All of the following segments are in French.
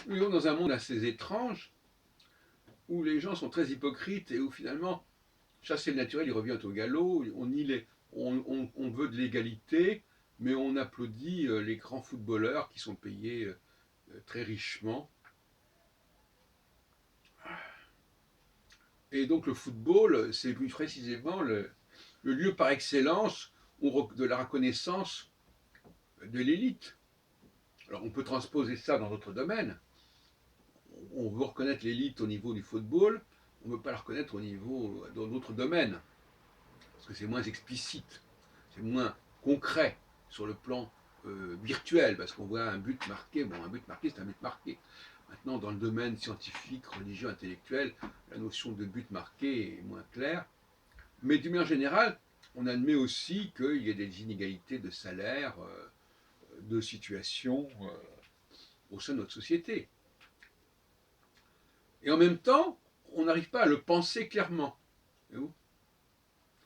Nous vivons dans un monde assez étrange où les gens sont très hypocrites et où finalement, chasser le naturel, il revient au galop. On veut de l'égalité, mais on applaudit les grands footballeurs qui sont payés très richement. Et donc le football, c'est plus précisément le lieu par excellence de la reconnaissance de l'élite. Alors on peut transposer ça dans d'autres domaines. On veut reconnaître l'élite au niveau du football, on ne veut pas la reconnaître au niveau dans d'autres domaines, parce que c'est moins explicite, c'est moins concret sur le plan virtuel, parce qu'on voit un but marqué, bon, un but marqué, c'est un but marqué. Maintenant, dans le domaine scientifique, religieux, intellectuel, la notion de but marqué est moins claire. Mais d'une manière générale, on admet aussi qu'il y a des inégalités de salaire, de situation au sein de notre société. Et en même temps, on n'arrive pas à le penser clairement.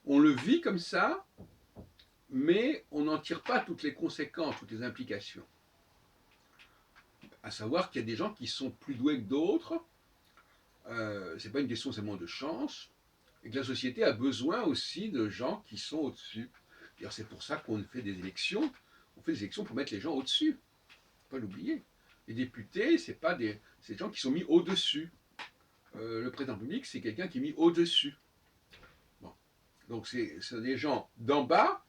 On le vit comme ça, mais on n'en tire pas toutes les conséquences, toutes les implications. À savoir qu'il y a des gens qui sont plus doués que d'autres, c'est pas une question seulement de chance, et que la société a besoin aussi de gens qui sont au-dessus. C'est pour ça qu'on fait des élections. On fait des élections pour mettre les gens au-dessus. Il ne faut pas l'oublier. Les députés, c'est des gens qui sont mis au-dessus. Le président public, c'est quelqu'un qui est mis au-dessus. Bon. Donc c'est des gens d'en bas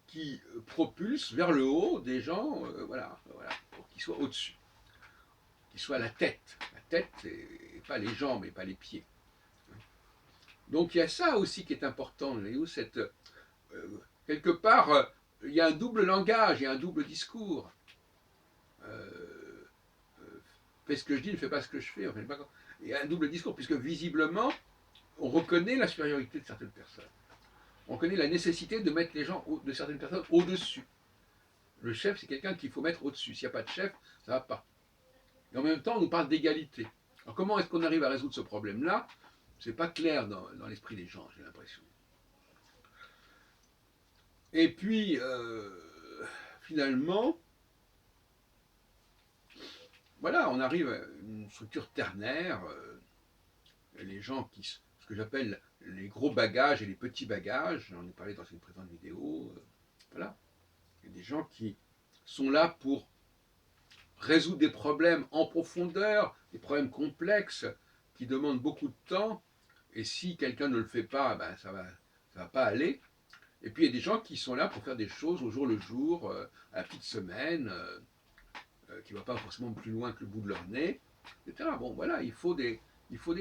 qui propulsent vers le haut des gens, voilà, pour qu'ils soient au-dessus, qu'ils soient la tête. La tête, et pas les jambes et pas les pieds. Donc il y a ça aussi qui est important. Quelque part, il y a un double langage, il y a un double discours. Fais ce que je dis, ne fais pas ce que je fais. Enfin, il y a un double discours, puisque visiblement, on reconnaît la supériorité de certaines personnes. On reconnaît la nécessité de mettre les gens de certaines personnes au-dessus. Le chef, c'est quelqu'un qu'il faut mettre au-dessus. S'il n'y a pas de chef, ça ne va pas. Et en même temps, on nous parle d'égalité. Alors comment est-ce qu'on arrive à résoudre ce problème-là? C'est pas clair dans l'esprit des gens, j'ai l'impression. Et puis, finalement, voilà, on arrive à une structure ternaire. Les gens ce que j'appelle les gros bagages et les petits bagages, j'en ai parlé dans une précédente vidéo, voilà. Il y a des gens qui sont là pour résoudre des problèmes en profondeur, des problèmes complexes qui demandent beaucoup de temps, et si quelqu'un ne le fait pas, ben ça va pas aller. Et puis il y a des gens qui sont là pour faire des choses au jour le jour, à la petite semaine, qui ne va pas forcément plus loin que le bout de leur nez, etc. Bon, voilà, il faut des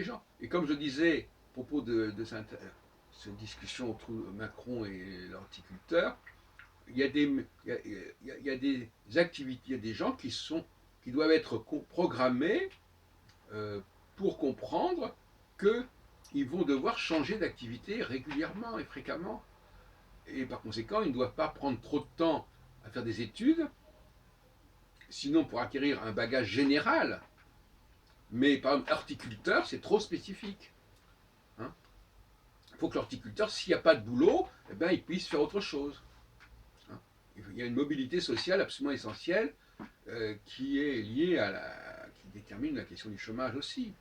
gens. Et comme je disais, à propos de cette discussion entre Macron et l'horticulteur, il y a des activités, il y a des gens qui doivent être programmés pour comprendre qu'ils vont devoir changer d'activité régulièrement et fréquemment. Et par conséquent, ils ne doivent pas prendre trop de temps à faire des études, sinon pour acquérir un bagage général. Mais par exemple, horticulteur, c'est trop spécifique. Hein, il faut que l'horticulteur, s'il n'y a pas de boulot, eh ben, il puisse faire autre chose. Hein, il y a une mobilité sociale absolument essentielle qui est liée qui détermine la question du chômage aussi.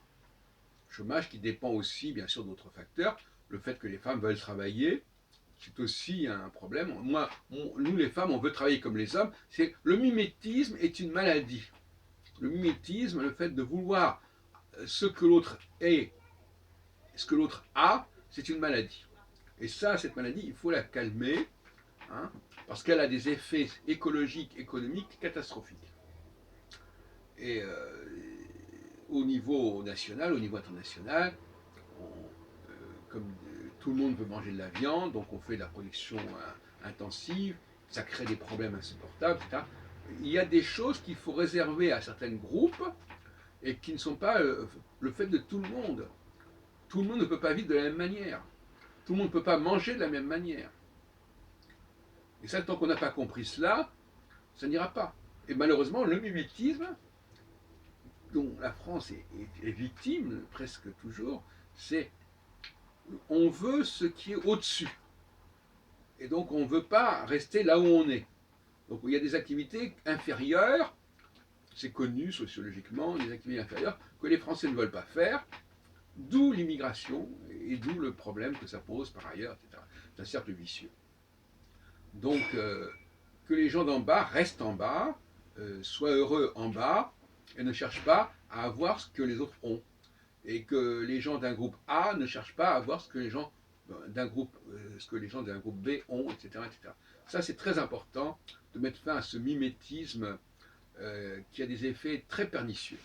Chômage qui dépend aussi, bien sûr, d'autres facteurs. Le fait que les femmes veulent travailler, c'est aussi un problème. Nous, les femmes, on veut travailler comme les hommes. Le mimétisme est une maladie. Le mimétisme, le fait de vouloir ce que l'autre est, ce que l'autre a, c'est une maladie. Et ça, cette maladie, il faut la calmer, hein, parce qu'elle a des effets écologiques, économiques catastrophiques. Et au niveau national, au niveau international, comme tout le monde veut manger de la viande, donc on fait de la production intensive, ça crée des problèmes insupportables, etc. Il y a des choses qu'il faut réserver à certains groupes et qui ne sont pas le fait de tout le monde. Tout le monde ne peut pas vivre de la même manière. Tout le monde ne peut pas manger de la même manière. Et ça, tant qu'on n'a pas compris cela, ça n'ira pas. Et malheureusement, le mimétisme, dont la France est victime presque toujours, c'est on veut ce qui est au-dessus. Et donc on ne veut pas rester là où on est. Donc il y a des activités inférieures c'est connu sociologiquement, les activités inférieures, que les Français ne veulent pas faire, d'où l'immigration et d'où le problème que ça pose par ailleurs, etc. C'est un cercle vicieux. Donc, que les gens d'en bas restent en bas, soient heureux en bas, et ne cherchent pas à avoir ce que les autres ont. Et que les gens d'un groupe A ne cherchent pas à avoir ce que les gens d'un groupe, B ont, etc., etc. Ça, c'est très important de mettre fin à ce mimétisme qui a des effets très pernicieux.